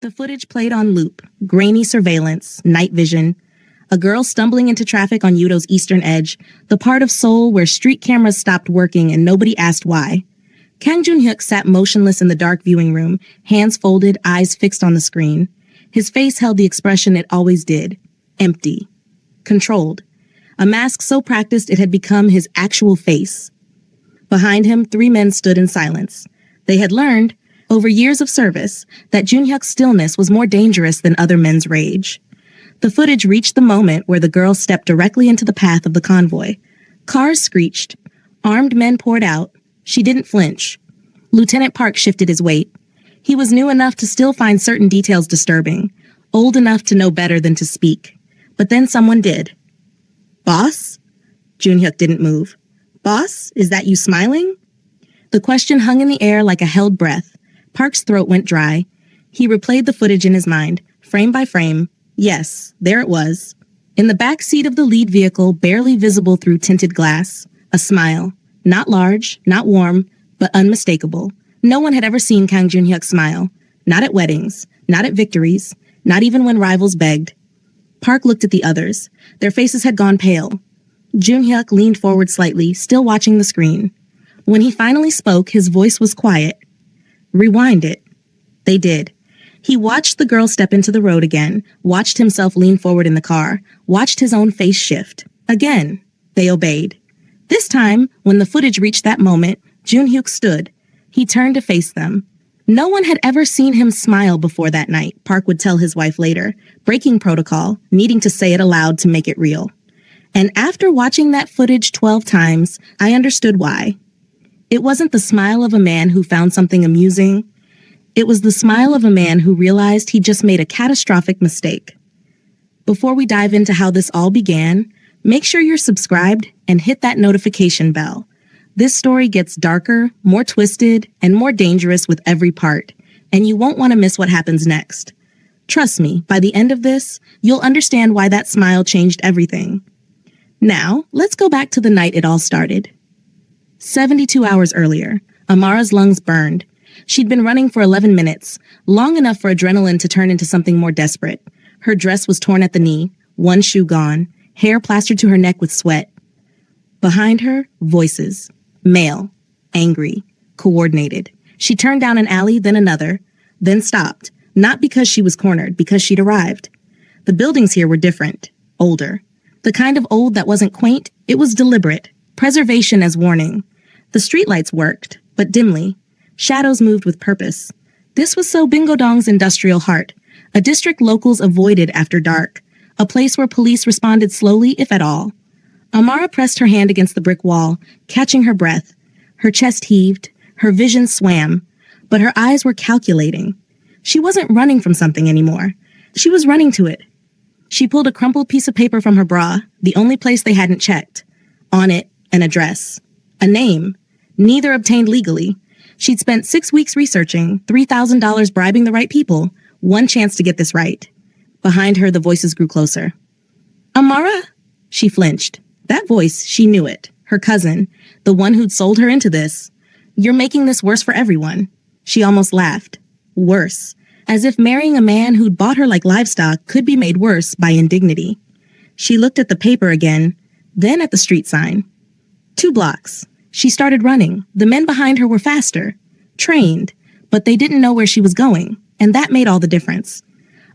The footage played on loop, grainy surveillance, night vision. A girl stumbling into traffic on Udo's eastern edge, the part of Seoul where street cameras stopped working and nobody asked why. Kang Jun-hyuk sat motionless in the dark viewing room, hands folded, eyes fixed on the screen. His face held the expression it always did. Empty. Controlled. A mask so practiced it had become his actual face. Behind him, 3 men stood in silence. They had learned, over years of service, that Jun-hyuk's stillness was more dangerous than other men's rage. The footage reached the moment where the girl stepped directly into the path of the convoy. Cars screeched. Armed men poured out. She didn't flinch. Lieutenant Park shifted his weight. He was new enough to still find certain details disturbing, old enough to know better than to speak. But then someone did. "Boss?" Jun-hyuk didn't move. "Boss, is that you smiling?" The question hung in the air like a held breath. Park's throat went dry. He replayed the footage in his mind, frame by frame. Yes, there it was. In the back seat of the lead vehicle, barely visible through tinted glass, a smile. Not large, not warm, but unmistakable. No one had ever seen Kang Jun-hyuk smile. Not at weddings, not at victories, not even when rivals begged. Park looked at the others. Their faces had gone pale. Jun-hyuk leaned forward slightly, still watching the screen. When he finally spoke, his voice was quiet. "Rewind it." They did. He watched the girl step into the road again, watched himself lean forward in the car, watched his own face shift. Again, they obeyed. This time, when the footage reached that moment, Jun-hyuk stood. He turned to face them. No one had ever seen him smile before that night, Park would tell his wife later, breaking protocol, needing to say it aloud to make it real. And after watching that footage 12 times, I understood why. It wasn't the smile of a man who found something amusing. It was the smile of a man who realized he just made a catastrophic mistake. Before we dive into how this all began, make sure you're subscribed and hit that notification bell. This story gets darker, more twisted, and more dangerous with every part, and you won't want to miss what happens next. Trust me, by the end of this, you'll understand why that smile changed everything. Now, let's go back to the night it all started. 72 hours earlier, Amara's lungs burned. She'd been running for 11 minutes, long enough for adrenaline to turn into something more desperate. Her dress was torn at the knee, one shoe gone, hair plastered to her neck with sweat. Behind her, voices. Male. Angry. Coordinated. She turned down an alley, then another, then stopped. Not because she was cornered, because she'd arrived. The buildings here were different. Older. The kind of old that wasn't quaint, it was deliberate. Preservation as warning. The streetlights worked, but dimly. Shadows moved with purpose. This was so Bingodong's industrial heart, a district locals avoided after dark, a place where police responded slowly, if at all. Amara pressed her hand against the brick wall, catching her breath. Her chest heaved, her vision swam, but her eyes were calculating. She wasn't running from something anymore. She was running to it. She pulled a crumpled piece of paper from her bra, the only place they hadn't checked. On it, an address. A name. Neither obtained legally. She'd spent 6 weeks researching, $3,000 bribing the right people, one chance to get this right. Behind her, the voices grew closer. "Amara?" She flinched. That voice, she knew it. Her cousin, the one who'd sold her into this. "You're making this worse for everyone." She almost laughed. Worse. As if marrying a man who'd bought her like livestock could be made worse by indignity. She looked at the paper again, then at the street sign. 2 blocks. She started running. The men behind her were faster. Trained. But they didn't know where she was going, and that made all the difference.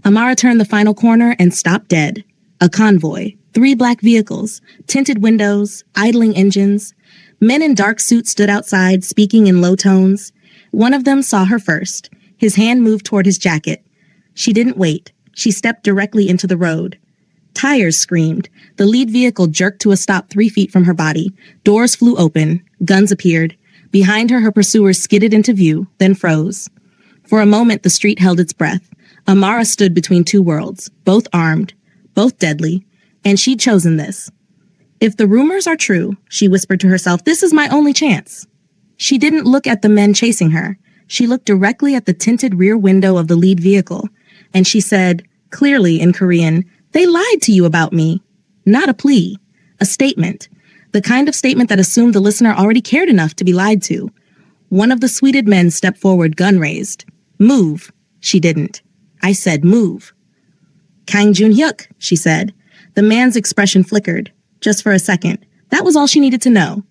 Amara turned the final corner and stopped dead. A convoy. 3 black vehicles. Tinted windows. Idling engines. Men in dark suits stood outside, speaking in low tones. One of them saw her first. His hand moved toward his jacket. She didn't wait. She stepped directly into the road. Tires screamed. The lead vehicle jerked to a stop 3 feet from her body. Doors flew open. Guns appeared. Behind her, her pursuers skidded into view, then froze. For a moment, the street held its breath. Amara stood between 2 worlds, both armed, both deadly, and she'd chosen this. If the rumors are true, she whispered to herself, this is my only chance. She didn't look at the men chasing her. She looked directly at the tinted rear window of the lead vehicle, and she said, clearly in Korean, "They lied to you about me." Not a plea, a statement. The kind of statement that assumed the listener already cared enough to be lied to. One of the suited men stepped forward, gun raised. "Move." She didn't. I said move. Kang Jun-hyuk, she said. The man's expression flickered, just for a second. That was all she needed to know.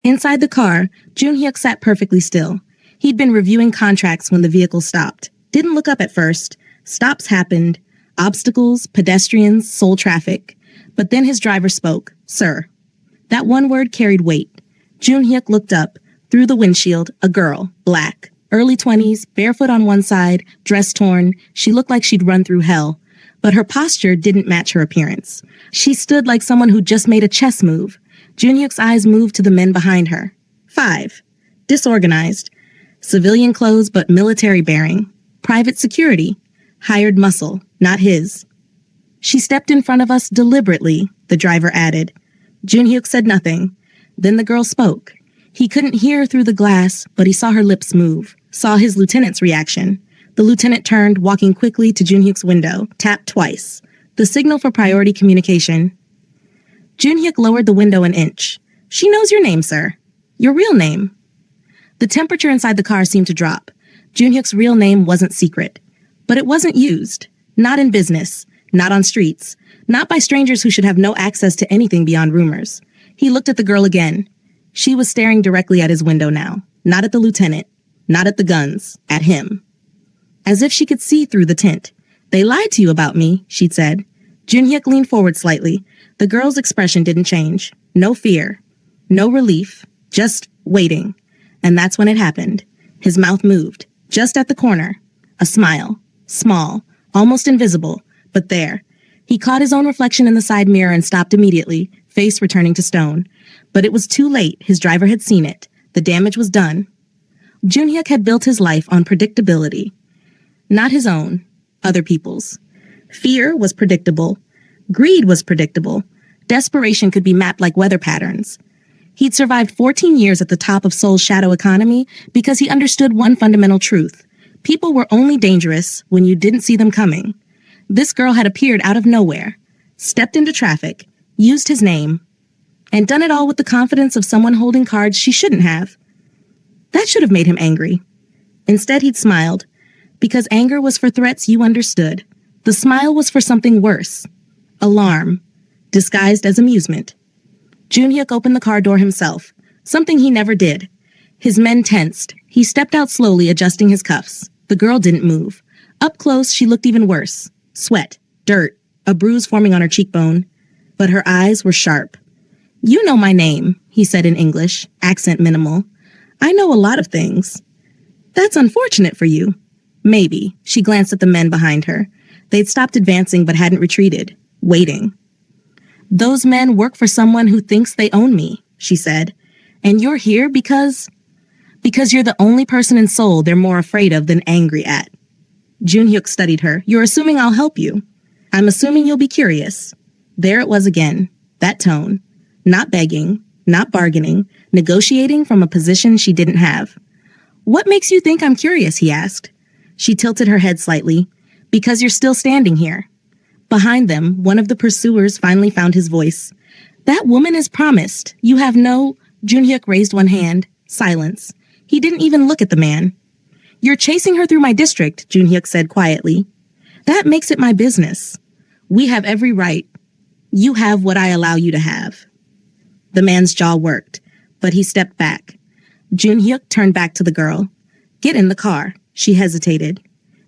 Inside the car, Jun-hyuk sat perfectly still. He'd been reviewing contracts when the vehicle stopped. Didn't look up at first. Stops happened. Obstacles, pedestrians, soul traffic. But then his driver spoke. Sir. That one word carried weight. Jun-hyuk looked up. Through the windshield, a girl, black, early 20s, barefoot on one side, dress torn. She looked like she'd run through hell. But her posture didn't match her appearance. She stood like someone who just made a chess move. Jun-hyuk's eyes moved to the men behind her. 5. Disorganized. Civilian clothes but military bearing. Private security. Hired muscle, not his. She stepped in front of us deliberately, the driver added. Jun-hyuk said nothing. Then the girl spoke. He couldn't hear through the glass, but he saw her lips move, saw his lieutenant's reaction. The lieutenant turned, walking quickly to Jun-hyuk's window, tapped twice. The signal for priority communication. Jun-hyuk lowered the window an inch. She knows your name, sir. Your real name. The temperature inside the car seemed to drop. Jun-hyuk's real name wasn't secret. But it wasn't used. Not in business. Not on streets. Not by strangers who should have no access to anything beyond rumors. He looked at the girl again. She was staring directly at his window now. Not at the lieutenant. Not at the guns. At him. As if she could see through the tint. They lied to you about me, she'd said. Jun-hyuk leaned forward slightly. The girl's expression didn't change. No fear. No relief. Just waiting. And that's when it happened. His mouth moved. Just at the corner. A smile. Small. Almost invisible. But there. He caught his own reflection in the side mirror and stopped immediately, face returning to stone. But it was too late. His driver had seen it. The damage was done. Jun-hyuk had built his life on predictability. Not his own. Other people's. Fear was predictable. Greed was predictable. Desperation could be mapped like weather patterns. He'd survived 14 years at the top of Seoul's shadow economy because he understood one fundamental truth. People were only dangerous when you didn't see them coming. This girl had appeared out of nowhere, stepped into traffic, used his name, and done it all with the confidence of someone holding cards she shouldn't have. That should have made him angry. Instead, he'd smiled, because anger was for threats you understood. The smile was for something worse. Alarm, disguised as amusement. Jun-hyuk opened the car door himself, something he never did. His men tensed. He stepped out slowly, adjusting his cuffs. The girl didn't move. Up close, she looked even worse. Sweat, dirt, a bruise forming on her cheekbone. But her eyes were sharp. You know my name, he said in English, accent minimal. I know a lot of things. That's unfortunate for you. Maybe. She glanced at the men behind her. They'd stopped advancing but hadn't retreated. Waiting. Those men work for someone who thinks they own me, she said. And you're here because you're the only person in Seoul they're more afraid of than angry at. Jun-hyuk studied her. You're assuming I'll help you. I'm assuming you'll be curious. There it was again. That tone. Not begging, not bargaining, negotiating from a position she didn't have. What makes you think I'm curious, he asked. She tilted her head slightly. Because you're still standing here. Behind them, one of the pursuers finally found his voice. That woman is promised. You have no... Jun-hyuk raised one hand. Silence. He didn't even look at the man. You're chasing her through my district, Jun-hyuk said quietly. That makes it my business. We have every right. You have what I allow you to have. The man's jaw worked, but he stepped back. Jun-hyuk turned back to the girl. Get in the car. She hesitated.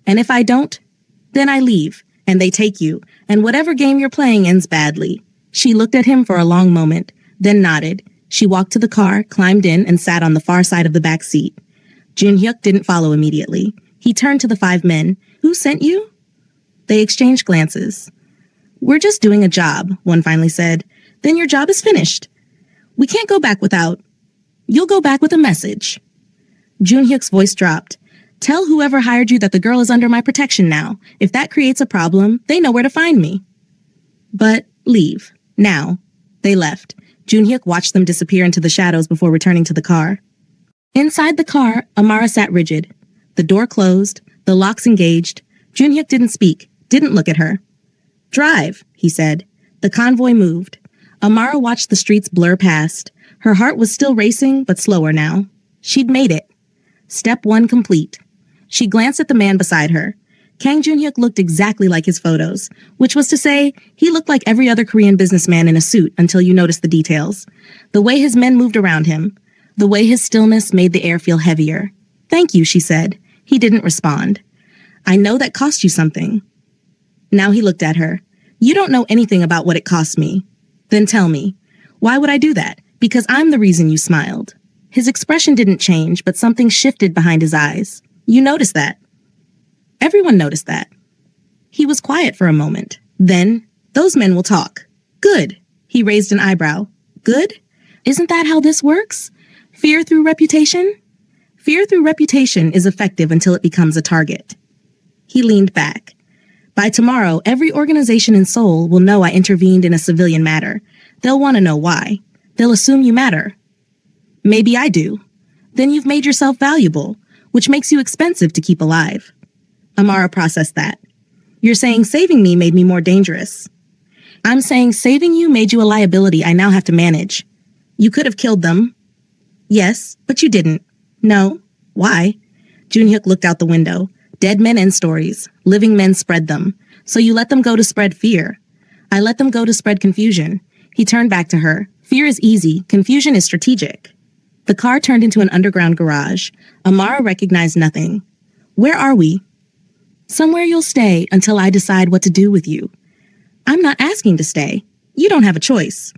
And if I don't, then I leave, and they take you, and whatever game you're playing ends badly. She looked at him for a long moment, then nodded. She walked to the car, climbed in, and sat on the far side of the back seat. Jun-hyuk didn't follow immediately. He turned to the 5 men. Who sent you? They exchanged glances. We're just doing a job, one finally said. Then your job is finished. We can't go back without... You'll go back with a message. Jun-hyuk's voice dropped. Tell whoever hired you that the girl is under my protection now. If that creates a problem, they know where to find me. But leave. Now. They left. Jun-hyuk watched them disappear into the shadows before returning to the car. Inside the car, Amara sat rigid. The door closed, the locks engaged. Jun-hyuk didn't speak, didn't look at her. Drive, he said. The convoy moved. Amara watched the streets blur past. Her heart was still racing, but slower now. She'd made it. Step 1 complete. She glanced at the man beside her. Kang Junhyuk looked exactly like his photos, which was to say, he looked like every other Korean businessman in a suit until you noticed the details. The way his men moved around him, the way his stillness made the air feel heavier. "Thank you," she said. He didn't respond. "I know that cost you something." Now he looked at her. "You don't know anything about what it cost me." "Then tell me. Why would I do that? Because I'm the reason you smiled." His expression didn't change, but something shifted behind his eyes. "You noticed that." Everyone noticed that. He was quiet for a moment. Then, "Those men will talk." "Good." He raised an eyebrow. "Good? Isn't that how this works? Fear through reputation?" "Fear through reputation is effective until it becomes a target." He leaned back. "By tomorrow, every organization in Seoul will know I intervened in a civilian matter. They'll want to know why. They'll assume you matter." "Maybe I do. Then you've made yourself valuable, which makes you expensive to keep alive." Amara processed that. "You're saying saving me made me more dangerous." "I'm saying saving you made you a liability I now have to manage." "You could have killed them." "Yes, but you didn't." "No. Why?" Junhyuk looked out the window. "Dead men end stories. Living men spread them. So you let them go to spread fear." "I let them go to spread confusion." He turned back to her. "Fear is easy. Confusion is strategic." The car turned into an underground garage. Amara recognized nothing. "Where are we?" "Somewhere you'll stay until I decide what to do with you." "I'm not asking to stay. You don't have a choice."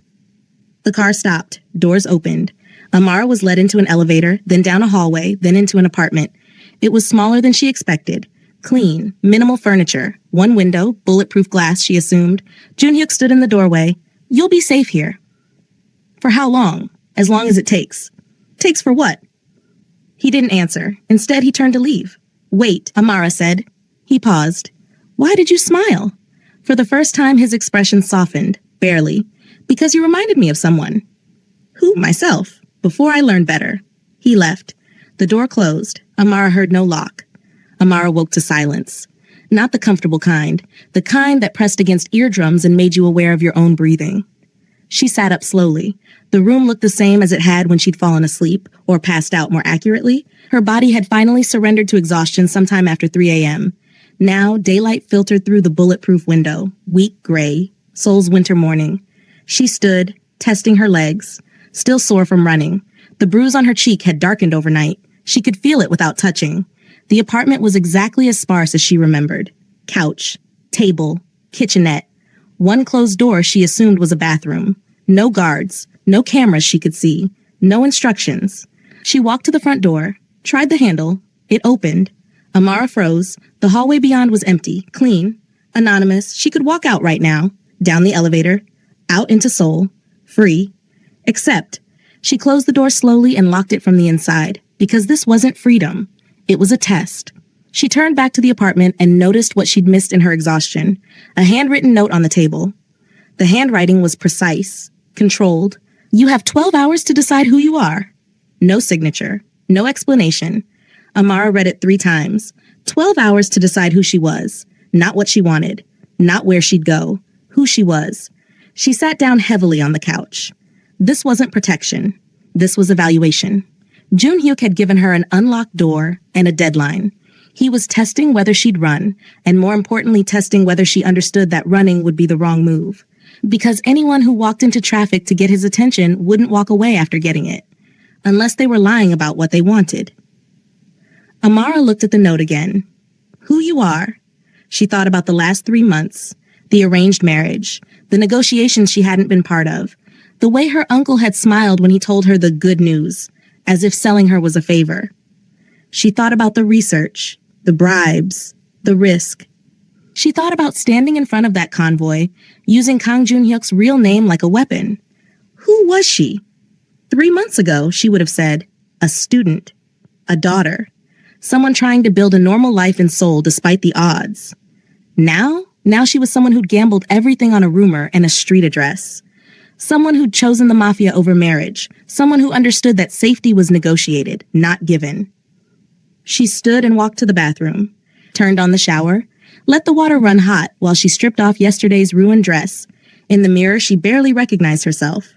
The car stopped. Doors opened. Amara was led into an elevator, then down a hallway, then into an apartment. It was smaller than she expected. Clean, minimal furniture. One window, bulletproof glass, she assumed. Junhyuk stood in the doorway. "You'll be safe here." "For how long?" "As long as it takes." "Takes for what?" He didn't answer. Instead, he turned to leave. "Wait," Amara said. He paused. "Why did you smile?" For the first time, his expression softened, barely. "Because you reminded me of someone." "Who?" "Myself. Before I learned better." He left. The door closed. Amara heard no lock. Amara woke to silence. Not the comfortable kind. The kind that pressed against eardrums and made you aware of your own breathing. She sat up slowly. The room looked the same as it had when she'd fallen asleep, or passed out more accurately. Her body had finally surrendered to exhaustion sometime after 3 a.m. Now, daylight filtered through the bulletproof window, weak gray, Seoul's winter morning. She stood, testing her legs, still sore from running. The bruise on her cheek had darkened overnight. She could feel it without touching. The apartment was exactly as sparse as she remembered. Couch, table, kitchenette. One closed door she assumed was a bathroom. No guards, no cameras she could see, no instructions. She walked to the front door, tried the handle. It opened. Amara froze. The hallway beyond was empty, clean, anonymous. She could walk out right now, down the elevator, out into Seoul, free. Except, she closed the door slowly and locked it from the inside, because this wasn't freedom. It was a test. She turned back to the apartment and noticed what she'd missed in her exhaustion, a handwritten note on the table. The handwriting was precise, controlled. "You have 12 hours to decide who you are." No signature, no explanation. Amara read it 3 times. 12 hours to decide who she was, not what she wanted, not where she'd go, who she was. She sat down heavily on the couch. This wasn't protection. This was evaluation. Junhyuk had given her an unlocked door and a deadline. He was testing whether she'd run, and more importantly, testing whether she understood that running would be the wrong move. Because anyone who walked into traffic to get his attention wouldn't walk away after getting it, unless they were lying about what they wanted. Amara looked at the note again. Who you are. She thought about the last 3 months, the arranged marriage, the negotiations she hadn't been part of, the way her uncle had smiled when he told her the good news, as if selling her was a favor. She thought about the research, the bribes, the risk. She thought about standing in front of that convoy, using Kang Junhyuk's real name like a weapon. Who was she? 3 months ago, she would have said, a student, a daughter, someone trying to build a normal life in Seoul despite the odds. Now she was someone who'd gambled everything on a rumor and a street address. Someone who'd chosen the MAFIA over marriage. Someone who understood that safety was negotiated, not given. She stood and walked to the bathroom, turned on the shower, let the water run hot while she stripped off yesterday's ruined dress. In the mirror, she barely recognized herself.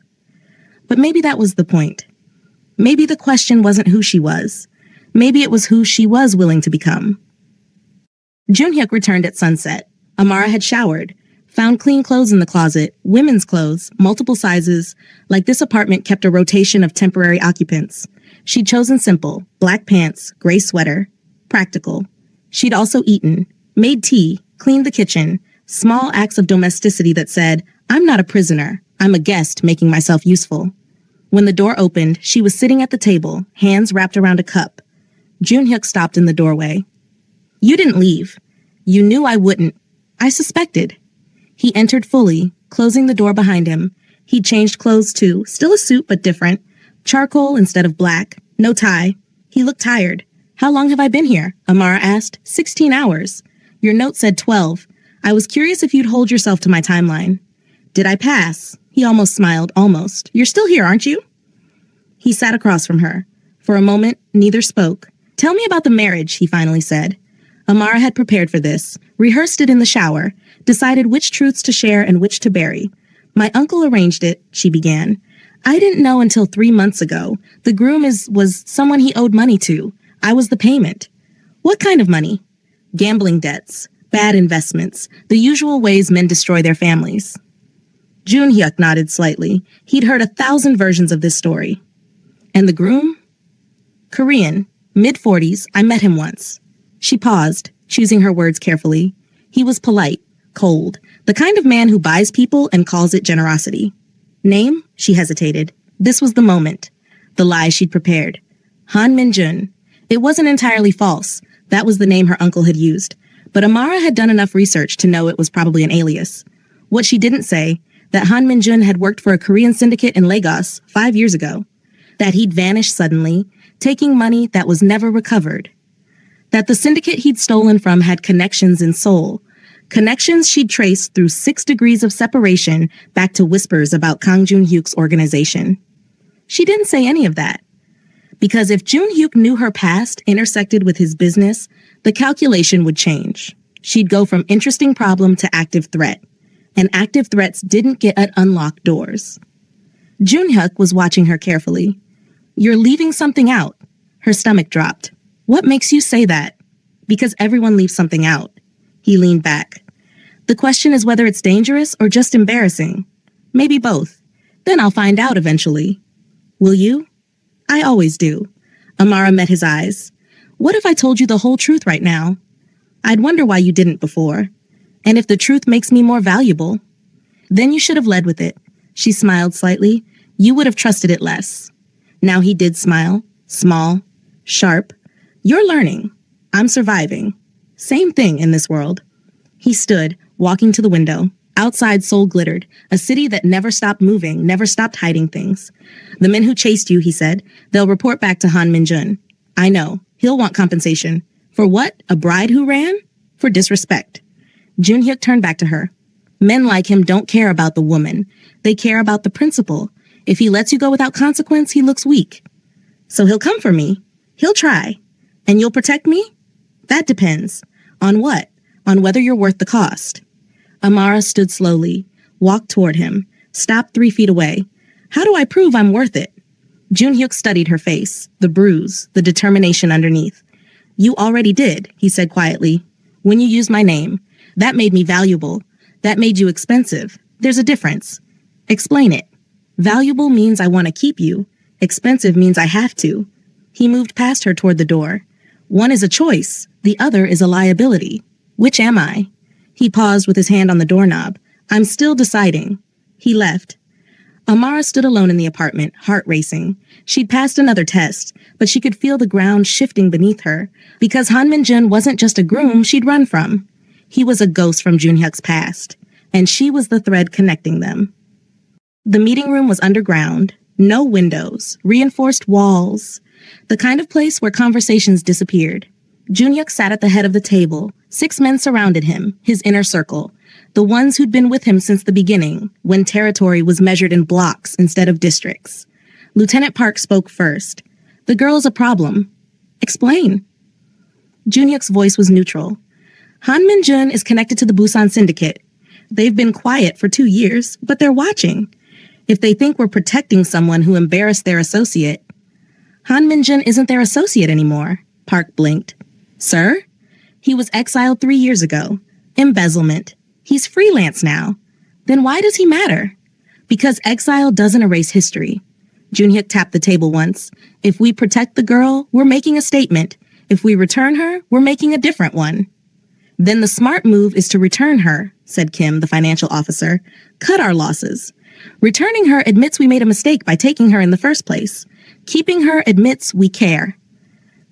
But maybe that was the point. Maybe the question wasn't who she was. Maybe it was who she was willing to become. Junhyuk returned at sunset. Amara had showered, found clean clothes in the closet, women's clothes, multiple sizes, like this apartment kept a rotation of temporary occupants. She'd chosen simple, black pants, gray sweater, practical. She'd also eaten, made tea, cleaned the kitchen, small acts of domesticity that said, I'm not a prisoner, I'm a guest making myself useful. When the door opened, she was sitting at the table, hands wrapped around a cup. Junhyuk stopped in the doorway. You didn't leave. You knew I wouldn't. I suspected. He entered fully, closing the door behind him. He'd changed clothes too, still a suit but different. Charcoal instead of black, no tie. He looked tired. How long have I been here? Amara asked. 16 hours. Your note said 12. I was curious if you'd hold yourself to my timeline. Did I pass? He almost smiled, almost. You're still here, aren't you? He sat across from her. For a moment, neither spoke. Tell me about the marriage, he finally said. Amara had prepared for this, rehearsed it in the shower, decided which truths to share and which to bury. My uncle arranged it, she began. I didn't know until 3 months ago. The groom was someone he owed money to. I was the payment. What kind of money? Gambling debts, bad investments, the usual ways men destroy their families. Junhyuk nodded slightly. He'd heard 1,000 versions of this story. And the groom? Korean, mid-40s, I met him once. She paused, choosing her words carefully. He was polite, cold, the kind of man who buys people and calls it generosity. Name? She hesitated. This was the moment. The lie she'd prepared. Han Min-jun. It wasn't entirely false. That was the name her uncle had used. But Amara had done enough research to know it was probably an alias. What she didn't say, that Han Min-jun had worked for a Korean syndicate in Lagos 5 years ago. That he'd vanished suddenly, taking money that was never recovered. That the syndicate he'd stolen from had connections in Seoul. Connections she'd traced through 6 degrees of separation back to whispers about Kang Jun-hyuk's organization. She didn't say any of that. Because if Jun-hyuk knew her past intersected with his business, the calculation would change. She'd go from interesting problem to active threat. And active threats didn't get at unlocked doors. Junhyuk was watching her carefully. You're leaving something out. Her stomach dropped. What makes you say that? Because everyone leaves something out. He leaned back. The question is whether it's dangerous or just embarrassing. Maybe both. Then I'll find out eventually. Will you? I always do. Amara met his eyes. What if I told you the whole truth right now? I'd wonder why you didn't before. And if the truth makes me more valuable? Then you should have led with it. She smiled slightly. You would have trusted it less. Now he did smile. Small. Sharp. You're learning. I'm surviving. Same thing in this world. He stood, walking to the window. Outside Seoul glittered, a city that never stopped moving, never stopped hiding things. The men who chased you, he said, they'll report back to Han Min-jun. I know. He'll want compensation. For what? A bride who ran? For disrespect. Junhyuk turned back to her. Men like him don't care about the woman. They care about the principle. If he lets you go without consequence, he looks weak. So he'll come for me. He'll try. And you'll protect me? That depends. On what? On whether you're worth the cost. Amara stood slowly, walked toward him, stopped 3 feet away. How do I prove I'm worth it? Junhyuk studied her face, the bruise, the determination underneath. You already did, he said quietly. When you used my name. That made me valuable. That made you expensive. There's a difference. Explain it. Valuable means I want to keep you. Expensive means I have to. He moved past her toward the door. One is a choice. The other is a liability. Which am I? He paused with his hand on the doorknob. I'm still deciding. He left. Amara stood alone in the apartment, heart racing. She'd passed another test, but she could feel the ground shifting beneath her, because Han Min-jun wasn't just a groom she'd run from. He was a ghost from Junhyuk's past, and she was the thread connecting them. The meeting room was underground, no windows, reinforced walls, the kind of place where conversations disappeared. Junhyuk sat at the head of the table. 6 men surrounded him, his inner circle, the ones who'd been with him since the beginning, when territory was measured in blocks instead of districts. Lieutenant Park spoke first. The girl's a problem. Explain. Junhyuk's voice was neutral. Han Min-jun is connected to the Busan Syndicate. They've been quiet for 2 years, but they're watching. If they think we're protecting someone who embarrassed their associate. Han Min-jun isn't their associate anymore. Park blinked. Sir? He was exiled 3 years ago. Embezzlement. He's freelance now. Then why does he matter? Because exile doesn't erase history. Junhyuk tapped the table once. If we protect the girl, we're making a statement. If we return her, we're making a different one. Then the smart move is to return her, said Kim, the financial officer. Cut our losses. Returning her admits we made a mistake by taking her in the first place. Keeping her admits we care.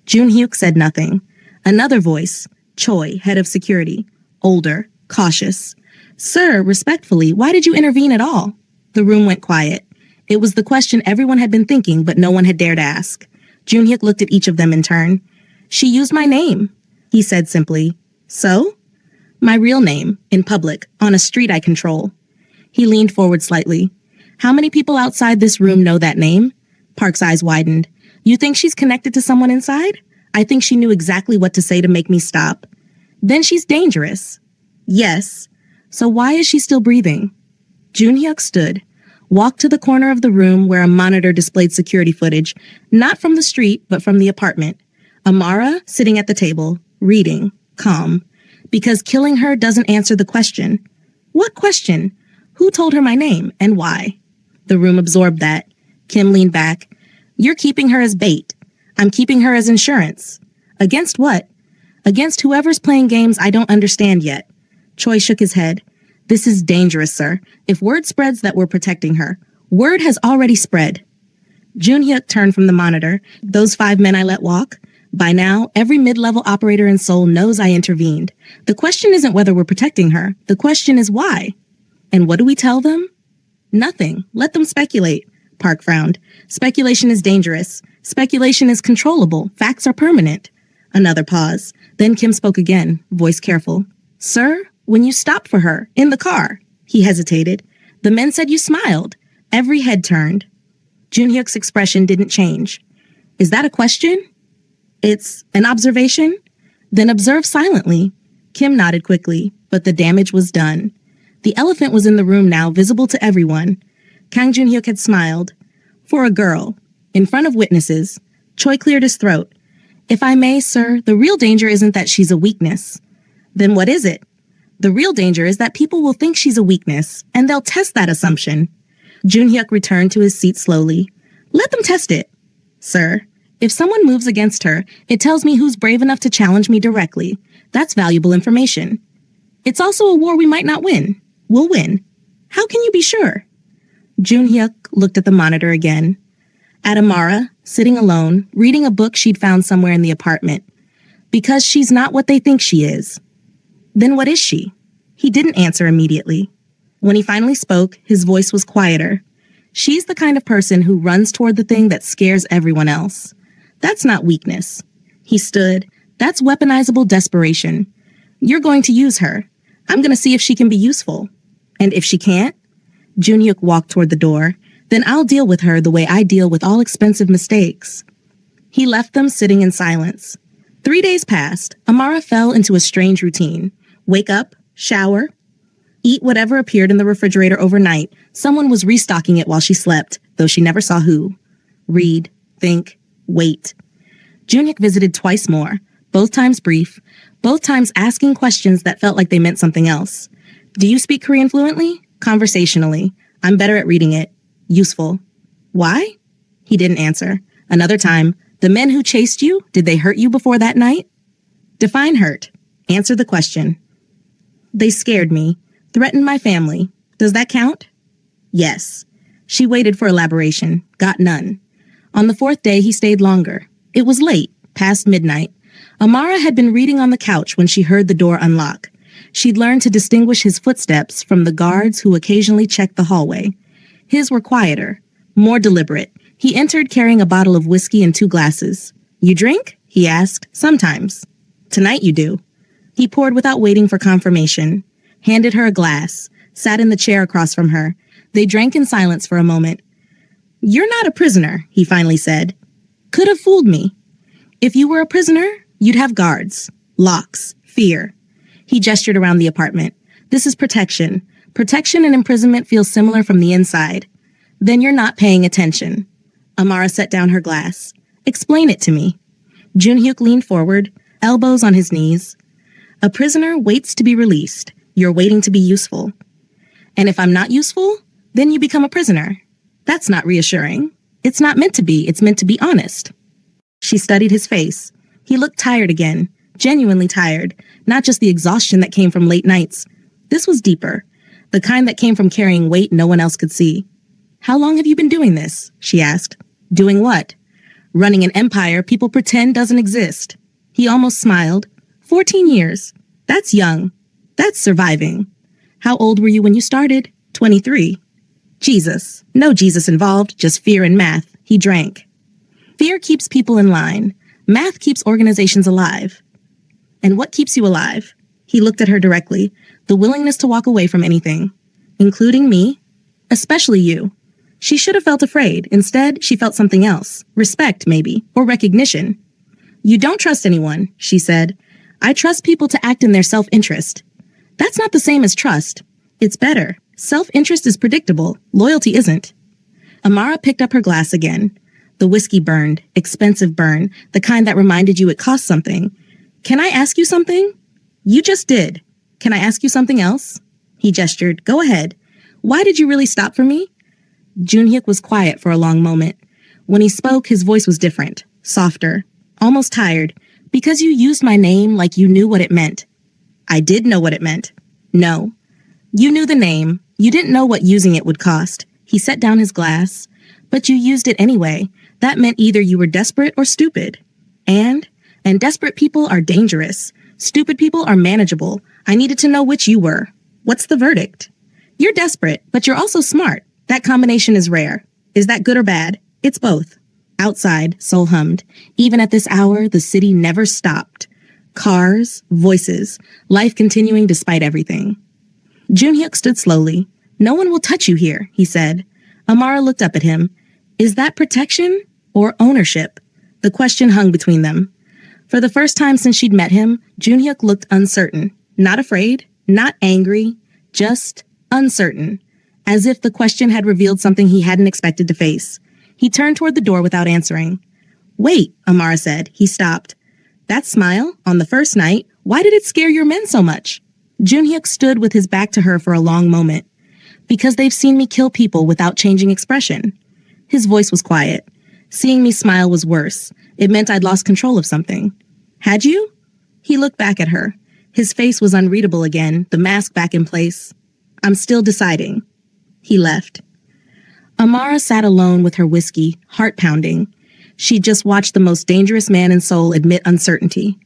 Junhyuk said nothing. Another voice, Choi, head of security, older, cautious. Sir, respectfully, why did you intervene at all? The room went quiet. It was the question everyone had been thinking, but no one had dared ask. Junhyuk looked at each of them in turn. She used my name, he said simply. So? My real name, in public, on a street I control. He leaned forward slightly. How many people outside this room know that name? Park's eyes widened. You think she's connected to someone inside? I think she knew exactly what to say to make me stop. Then she's dangerous. Yes. So why is she still breathing? Junhyuk stood, walked to the corner of the room where a monitor displayed security footage, not from the street, but from the apartment. Amara sitting at the table, reading, calm. Because killing her doesn't answer the question. What question? Who told her my name and why? The room absorbed that. Kim leaned back. You're keeping her as bait. I'm keeping her as insurance. Against what? Against whoever's playing games I don't understand yet. Choi shook his head. This is dangerous, sir. If word spreads that we're protecting her, word has already spread. Junhyuk turned from the monitor. Those 5 men I let walk? By now, every mid-level operator in Seoul knows I intervened. The question isn't whether we're protecting her. The question is why. And what do we tell them? Nothing. Let them speculate. Park frowned. Speculation is dangerous. Speculation is controllable. Facts are permanent. Another pause. Then Kim spoke again, voice careful. Sir, when you stopped for her, in the car. He hesitated. The men said you smiled. Every head turned. Junhyuk's expression didn't change. Is that a question? It's an observation? Then observe silently. Kim nodded quickly, but the damage was done. The elephant was in the room now, visible to everyone. Kang Junhyuk had smiled. For a girl. In front of witnesses. Choi cleared his throat. If I may, sir, the real danger isn't that she's a weakness. Then what is it? The real danger is that people will think she's a weakness, and they'll test that assumption. Junhyuk returned to his seat slowly. Let them test it. Sir, if someone moves against her, it tells me who's brave enough to challenge me directly. That's valuable information. It's also a war we might not win. We'll win. How can you be sure? Junhyuk looked at the monitor again. At Amara, sitting alone, reading a book she'd found somewhere in the apartment. Because she's not what they think she is. Then what is she? He didn't answer immediately. When he finally spoke, his voice was quieter. She's the kind of person who runs toward the thing that scares everyone else. That's not weakness. He stood. That's weaponizable desperation. You're going to use her. I'm going to see if she can be useful. And if she can't? Junhyuk walked toward the door. Then I'll deal with her the way I deal with all expensive mistakes. He left them sitting in silence. 3 days passed. Amara fell into a strange routine. Wake up, shower, eat whatever appeared in the refrigerator overnight. Someone was restocking it while she slept, though she never saw who. Read, think, wait. Junhyuk visited twice more, both times brief, both times asking questions that felt like they meant something else. Do you speak Korean fluently? Conversationally. I'm better at reading it. Useful. Why? He didn't answer. Another time. The men who chased you, did they hurt you before that night? Define hurt. Answer the question. They scared me. Threatened my family. Does that count? Yes. She waited for elaboration. Got none. On the 4th day, he stayed longer. It was late, past midnight. Amara had been reading on the couch when she heard the door unlock. She'd learned to distinguish his footsteps from the guards who occasionally checked the hallway. His were quieter, more deliberate. He entered carrying a bottle of whiskey and 2 glasses. You drink? He asked. Sometimes. Tonight you do. He poured without waiting for confirmation. Handed her a glass. Sat in the chair across from her. They drank in silence for a moment. You're not a prisoner, he finally said. Could have fooled me. If you were a prisoner, you'd have guards. Locks. Fear. He gestured around the apartment. This is protection. Protection and imprisonment feel similar from the inside. Then you're not paying attention. Amara set down her glass. Explain it to me. Junhyuk leaned forward, elbows on his knees. A prisoner waits to be released. You're waiting to be useful. And if I'm not useful, then you become a prisoner. That's not reassuring. It's not meant to be. It's meant to be honest. She studied his face. He looked tired again, genuinely tired, not just the exhaustion that came from late nights. This was deeper, the kind that came from carrying weight no one else could see. How long have you been doing this? She asked. Doing what? Running an empire people pretend doesn't exist. He almost smiled. 14 years. That's young. That's surviving. How old were you when you started? 23. Jesus. No Jesus involved, just fear and math. He drank. Fear keeps people in line. Math keeps organizations alive. And what keeps you alive? He looked at her directly. The willingness to walk away from anything. Including me. Especially you. She should have felt afraid. Instead, she felt something else. Respect, maybe. Or recognition. You don't trust anyone, she said. I trust people to act in their self-interest. That's not the same as trust. It's better. Self-interest is predictable. Loyalty isn't. Amara picked up her glass again. The whiskey burned. Expensive burn. The kind that reminded you it cost something. Can I ask you something? You just did. Can I ask you something else? He gestured. Go ahead. Why did you really stop for me? Junhyuk was quiet for a long moment. When he spoke, his voice was different. Softer. Almost tired. Because you used my name like you knew what it meant. I did know what it meant. No. You knew the name. You didn't know what using it would cost. He set down his glass. But you used it anyway. That meant either you were desperate or stupid. And desperate people are dangerous. Stupid people are manageable. I needed to know which you were. What's the verdict? You're desperate, but you're also smart. That combination is rare. Is that good or bad? It's both. Outside, Seoul hummed. Even at this hour, the city never stopped. Cars, voices, life continuing despite everything. Junhyuk stood slowly. No one will touch you here, he said. Amara looked up at him. Is that protection or ownership? The question hung between them. For the first time since she'd met him, Junhyuk looked uncertain. Not afraid, not angry, just uncertain. As if the question had revealed something he hadn't expected to face. He turned toward the door without answering. Wait, Amara said. He stopped. That smile, on the first night, why did it scare your men so much? Junhyuk stood with his back to her for a long moment. Because they've seen me kill people without changing expression. His voice was quiet. Seeing me smile was worse. It meant I'd lost control of something. Had you? He looked back at her. His face was unreadable again, the mask back in place. I'm still deciding. He left. Amara sat alone with her whiskey, heart pounding. She'd just watched the most dangerous man in Seoul admit uncertainty.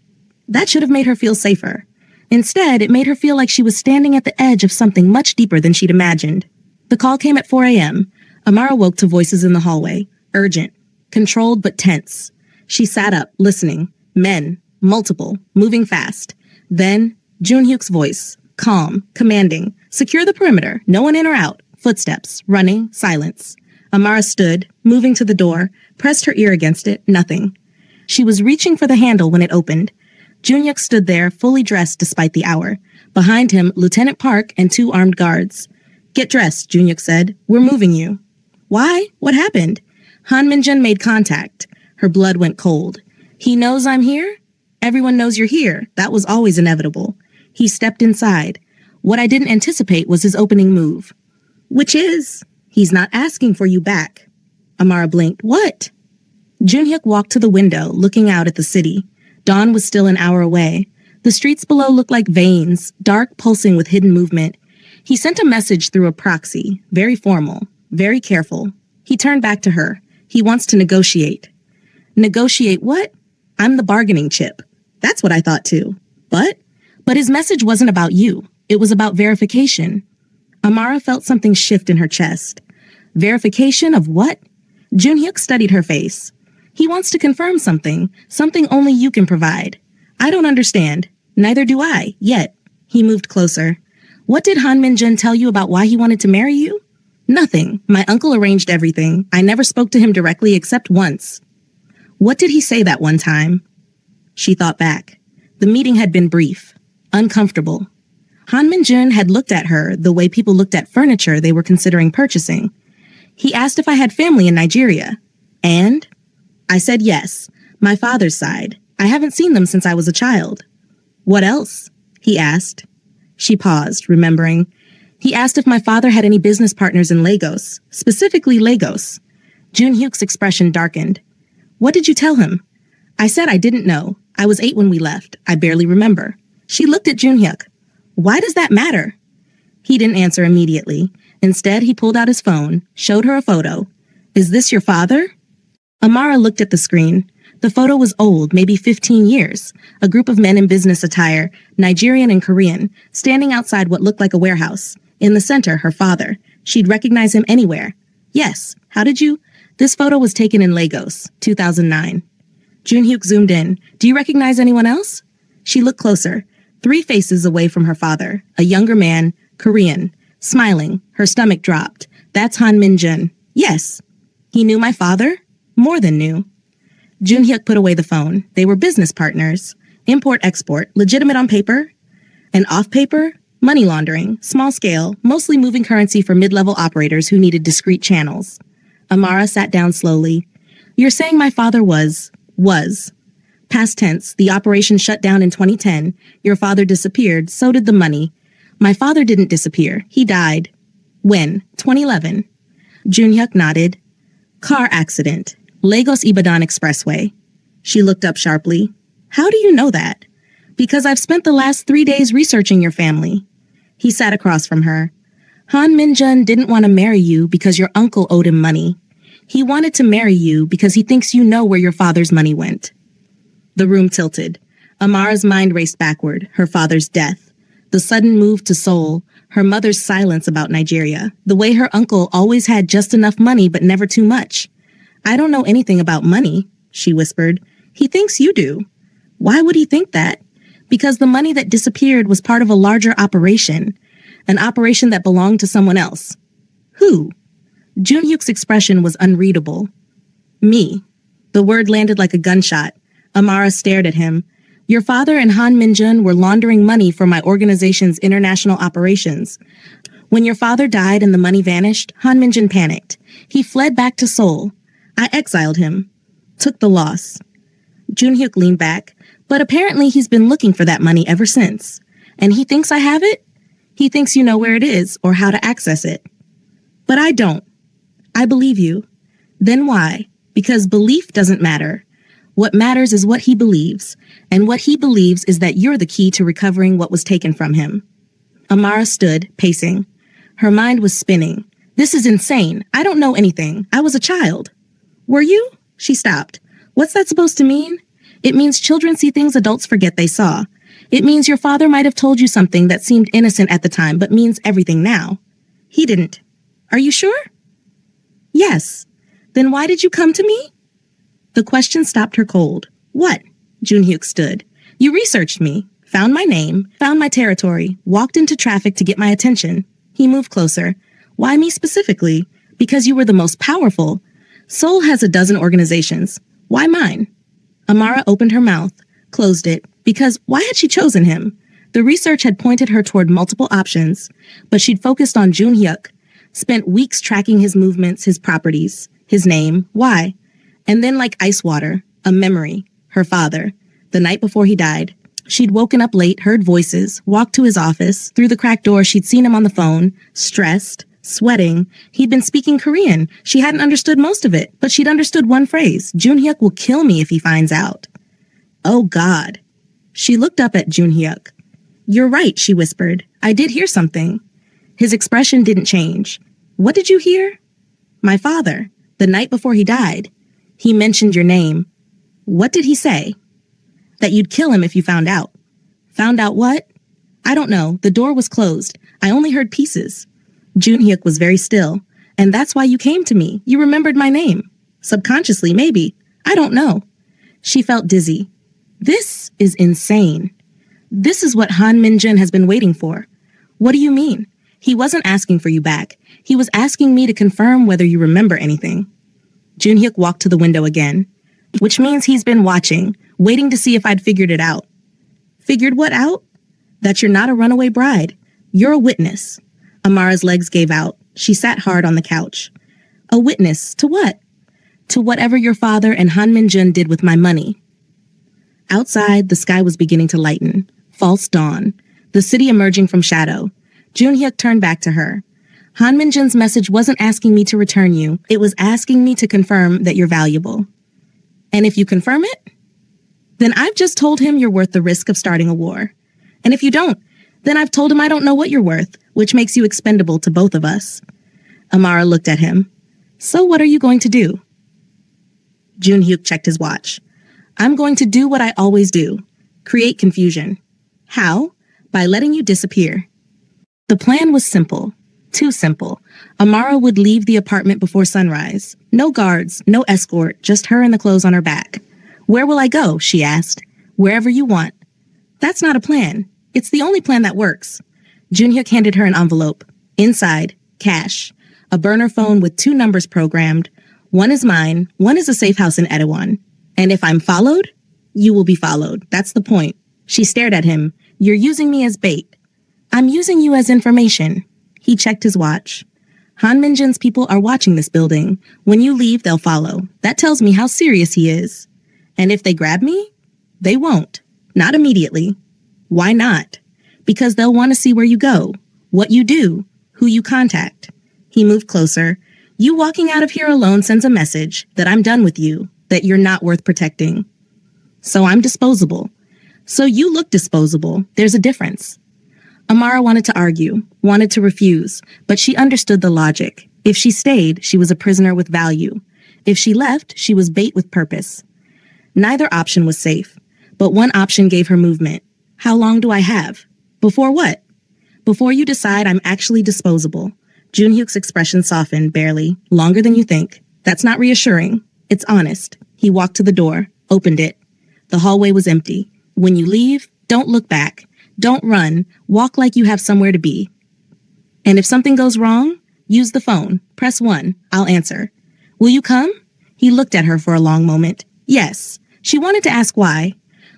That should have made her feel safer. Instead, it made her feel like she was standing at the edge of something much deeper than she'd imagined. The call came at 4 a.m. Amara woke to voices in the hallway. Urgent. Controlled but tense. She sat up, listening. Men. Multiple. Moving fast. Then, Junhyuk's voice. Calm. Commanding. Secure the perimeter. No one in or out. Footsteps. Running. Silence. Amara stood, moving to the door, pressed her ear against it. Nothing. She was reaching for the handle when it opened. Junhyuk stood there, fully dressed despite the hour. Behind him, Lieutenant Park and 2 armed guards. Get dressed, Junhyuk said. We're moving you. Why? What happened? Han Minjun made contact. Her blood went cold. He knows I'm here? Everyone knows you're here. That was always inevitable. He stepped inside. What I didn't anticipate was his opening move. Which is? He's not asking for you back. Amara blinked. What? Junhyuk walked to the window, looking out at the city. Dawn was still an hour away. The streets below looked like veins, dark, pulsing with hidden movement. He sent a message through a proxy, very formal, very careful. He turned back to her. He wants to negotiate. Negotiate what? I'm the bargaining chip. That's what I thought too. But his message wasn't about you. It was about verification. Amara felt something shift in her chest. Verification of what? Junhyuk studied her face. He wants to confirm something only you can provide. I don't understand. Neither do I, yet. He moved closer. What did Han Minjun tell you about why he wanted to marry you? Nothing. My uncle arranged everything. I never spoke to him directly except once. What did he say that one time? She thought back. The meeting had been brief, uncomfortable. Han Minjun had looked at her the way people looked at furniture they were considering purchasing. He asked if I had family in Nigeria. And? I said yes. My father's side. I haven't seen them since I was a child. What else? he asked. She paused, remembering. He asked if my father had any business partners in Lagos, specifically Lagos. Junhyuk's expression darkened. What did you tell him? I said I didn't know. I was 8 when we left. I barely remember. She looked at Junhyuk. Why does that matter? He didn't answer immediately. Instead, he pulled out his phone, showed her a photo. Is this your father? Amara looked at the screen. The photo was old, maybe 15 years. A group of men in business attire, Nigerian and Korean, standing outside what looked like a warehouse. In the center, her father. She'd recognize him anywhere. Yes. How did you? This photo was taken in Lagos, 2009. Junhyuk zoomed in. Do you recognize anyone else? She looked closer. 3 faces away from her father. A younger man, Korean. Smiling. Her stomach dropped. That's Han Min-jun. Yes. He knew my father? More than knew. Junhyuk put away the phone. They were business partners. Import-export. Legitimate on paper. And off paper? Money laundering. Small scale. Mostly moving currency for mid-level operators who needed discrete channels. Amara sat down slowly. You're saying my father was. Past tense, the operation shut down in 2010. Your father disappeared, so did the money. My father didn't disappear. He died. When? 2011. Junhyuk nodded. Car accident. Lagos-Ibadan Expressway. She looked up sharply. How do you know that? Because I've spent the last 3 days researching your family. He sat across from her. Han Min-jun didn't want to marry you because your uncle owed him money. He wanted to marry you because he thinks you know where your father's money went. The room tilted. Amara's mind raced backward, her father's death. The sudden move to Seoul, her mother's silence about Nigeria, the way her uncle always had just enough money but never too much. I don't know anything about money, she whispered. He thinks you do. Why would he think that? Because the money that disappeared was part of a larger operation, an operation that belonged to someone else. Who? Junhyuk's expression was unreadable. Me. The word landed like a gunshot. Amara stared at him. Your father and Han Min-jun were laundering money for my organization's international operations. When your father died and the money vanished, Han Min-jun panicked. He fled back to Seoul. I exiled him. Took the loss. Junhyuk leaned back. But apparently he's been looking for that money ever since. And he thinks I have it? He thinks you know where it is or how to access it. But I don't. I believe you. Then why? Because belief doesn't matter. What matters is what he believes. And what he believes is that you're the key to recovering what was taken from him. Amara stood, pacing. Her mind was spinning. This is insane. I don't know anything. I was a child. Were you? She stopped. What's that supposed to mean? It means children see things adults forget they saw. It means your father might have told you something that seemed innocent at the time but means everything now. He didn't. Are you sure? Yes. Then why did you come to me? The question stopped her cold. What? Junhyuk stood. You researched me, found my name, found my territory, walked into traffic to get my attention. He moved closer. Why me specifically? Because you were the most powerful. Seoul has a dozen organizations. Why mine? Amara opened her mouth, closed it, because why had she chosen him? The research had pointed her toward multiple options, but she'd focused on Junhyuk, spent weeks tracking his movements, his properties, his name. Why? And then like ice water, a memory, her father. The night before he died, she'd woken up late, heard voices, walked to his office. Through the cracked door, she'd seen him on the phone, stressed, sweating. He'd been speaking Korean. She hadn't understood most of it, but she'd understood one phrase. Junhyuk will kill me if he finds out. Oh, God. She looked up at Junhyuk. You're right, she whispered. I did hear something. His expression didn't change. What did you hear? My father. The night before he died. He mentioned your name. What did he say? That you'd kill him if you found out. Found out what? I don't know. The door was closed. I only heard pieces. Junhyuk was very still. And that's why you came to me. You remembered my name. Subconsciously, maybe. I don't know. She felt dizzy. This is insane. This is what Han Min-jun has been waiting for. What do you mean? He wasn't asking for you back. He was asking me to confirm whether you remember anything. Junhyuk walked to the window again. Which means he's been watching, waiting to see if I'd figured it out. Figured what out? That you're not a runaway bride. You're a witness. Amara's legs gave out. She sat hard on the couch. A witness to what? To whatever your father and Han Min-jun did with my money. Outside, the sky was beginning to lighten. False dawn. the city emerging from shadow. Junhyuk turned back to her. Han Minjin's message wasn't asking me to return you. It was asking me to confirm that you're valuable. And if you confirm it, then I've just told him you're worth the risk of starting a war. And if you don't, then I've told him I don't know what you're worth, which makes you expendable to both of us. Amara looked at him. So what are you going to do? Junhyuk checked his watch. I'm going to do what I always do. Create confusion. How? By letting you disappear. The plan was simple. Too simple. Amara would leave the apartment before sunrise. No guards, no escort, just her and the clothes on her back. Where will I go? She asked. Wherever you want. That's not a plan. It's the only plan that works. Junhyuk handed her an envelope. Inside, cash. A burner phone with 2 numbers programmed. One is mine, one is a safe house in Etowon. And if I'm followed, you will be followed. That's the point. She stared at him. You're using me as bait. I'm using you as information. He checked his watch. Han Minjin's people are watching this building. When you leave, they'll follow. That tells me how serious he is. And if they grab me, they won't. Not immediately. Why not? Because they'll want to see where you go, what you do, who you contact. He moved closer. You walking out of here alone sends a message that I'm done with you, that you're not worth protecting. So I'm disposable. So you look disposable. There's a difference. Amara wanted to argue, wanted to refuse, but she understood the logic. If she stayed, she was a prisoner with value. If she left, she was bait with purpose. Neither option was safe, but one option gave her movement. How long do I have? Before what? Before you decide I'm actually disposable. Junhyuk's expression softened, barely. Longer than you think. That's not reassuring. It's honest. He walked to the door, opened it. The hallway was empty. When you leave, don't look back. Don't run. Walk like you have somewhere to be. And if something goes wrong, use the phone. Press 1. I'll answer. Will you come? He looked at her for a long moment. Yes. She wanted to ask why.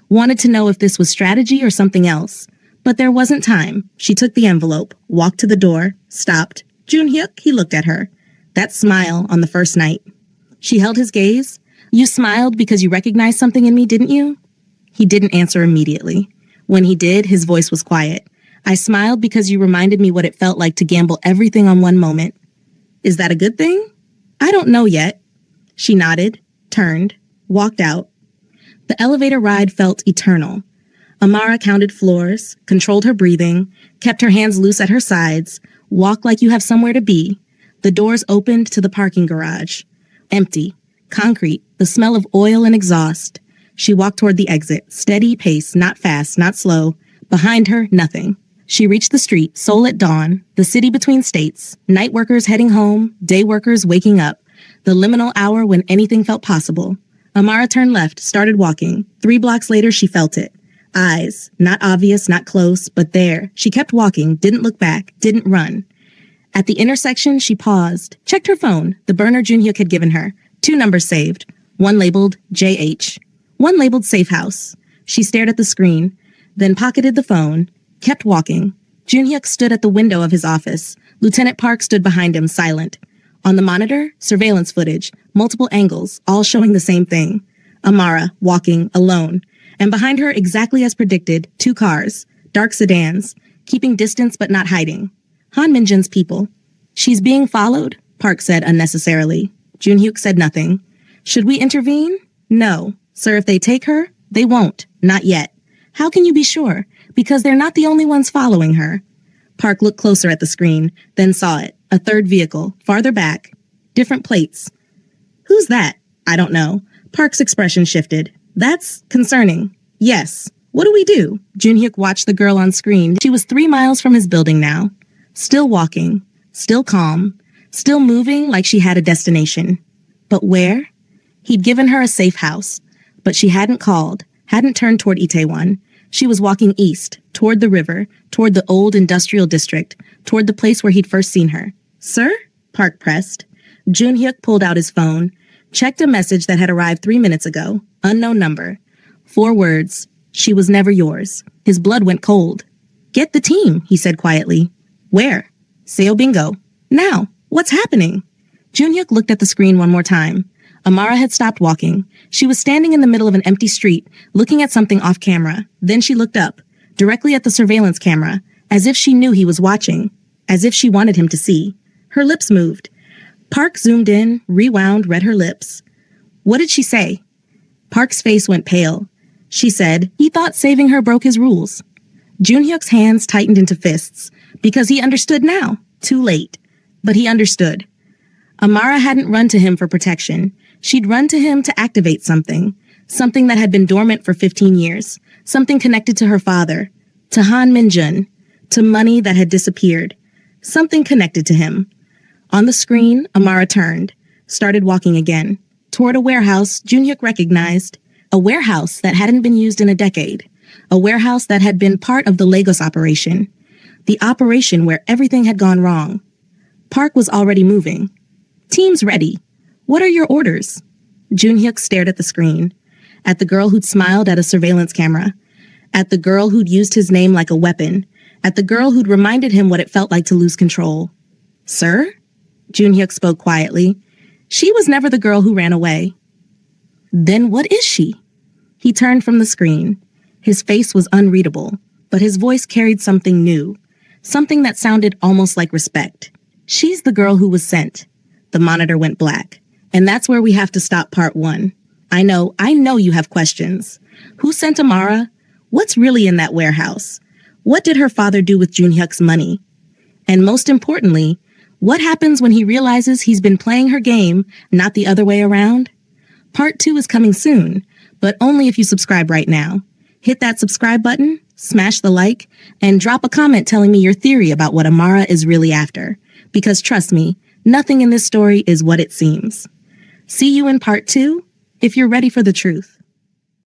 Wanted to know if this was strategy or something else. But there wasn't time. She took the envelope, walked to the door, stopped. Junhyuk, he looked at her. That smile on the first night. She held his gaze. You smiled because you recognized something in me, didn't you? He didn't answer immediately. When he did, his voice was quiet. I smiled because you reminded me what it felt like to gamble everything on one moment. Is that a good thing? I don't know yet. She nodded, turned, walked out. The elevator ride felt eternal. Amara counted floors, controlled her breathing, kept her hands loose at her sides, walked like you have somewhere to be. The doors opened to the parking garage. Empty. Concrete. The smell of oil and exhaust. She walked toward the exit, steady pace, not fast, not slow. Behind her, nothing. She reached the street, Seoul at dawn, the city between states, night workers heading home, day workers waking up, the liminal hour when anything felt possible. Amara turned left, started walking. 3 blocks later, she felt it. Eyes, not obvious, not close, but there. She kept walking, didn't look back, didn't run. At the intersection, she paused, checked her phone, the burner Junhyuk had given her. 2 numbers saved, one labeled JH. One labeled Safe House. She stared at the screen, then pocketed the phone, kept walking. Junhyuk stood at the window of his office. Lieutenant Park stood behind him, silent. On the monitor, surveillance footage, multiple angles, all showing the same thing. Amara, walking, alone. And behind her, exactly as predicted, 2 cars, dark sedans, keeping distance but not hiding. Han Minjin's people. She's being followed, Park said unnecessarily. Junhyuk said nothing. Should we intervene? No. Sir, if they take her, they won't. Not yet. How can you be sure? Because they're not the only ones following her. Park looked closer at the screen, then saw it. A 3rd vehicle, farther back. Different plates. Who's that? I don't know. Park's expression shifted. That's concerning. Yes. What do we do? Junhyuk watched the girl on screen. She was 3 miles from his building now. Still walking. Still calm. Still moving like she had a destination. But where? He'd given her a safe house. But she hadn't called, hadn't turned toward Itaewon. She was walking east, toward the river, toward the old industrial district, toward the place where he'd first seen her. Sir? Park pressed. Junhyuk pulled out his phone, checked a message that had arrived 3 minutes ago. Unknown number. 4 words. She was never yours. His blood went cold. Get the team, he said quietly. Where? Seo Bingo. Now. What's happening? Junhyuk looked at the screen one more time. Amara had stopped walking. She was standing in the middle of an empty street, looking at something off camera. Then she looked up. directly at the surveillance camera, as if she knew he was watching, as if she wanted him to see. Her lips moved. Park zoomed in, rewound, read her lips. What did she say? Park's face went pale. She said, he thought saving her broke his rules. Junhyuk's hands tightened into fists, because he understood now. Too late. But he understood. Amara hadn't run to him for protection. She'd run to him to activate something. Something that had been dormant for 15 years. Something connected to her father. To Han Min-jun. To money that had disappeared. Something connected to him. On the screen, Amara turned. Started walking again. Toward a warehouse Junhyuk recognized. A warehouse that hadn't been used in a decade. A warehouse that had been part of the Lagos operation. The operation where everything had gone wrong. Park was already moving. Team's ready. What are your orders? Junhyuk stared at the screen. At the girl who'd smiled at a surveillance camera. At the girl who'd used his name like a weapon. At the girl who'd reminded him what it felt like to lose control. Sir? Junhyuk spoke quietly. She was never the girl who ran away. Then what is she? He turned from the screen. His face was unreadable, but his voice carried something new. Something that sounded almost like respect. She's the girl who was sent. The monitor went black. And that's where we have to stop part 1. I know you have questions. Who sent Amara? What's really in that warehouse? What did her father do with Junhyuk's money? And most importantly, what happens when he realizes he's been playing her game, not the other way around? Part 2 is coming soon, but only if you subscribe right now. Hit that subscribe button, smash the like, and drop a comment telling me your theory about what Amara is really after. Because trust me, nothing in this story is what it seems. See you in part 2 if you're ready for the truth.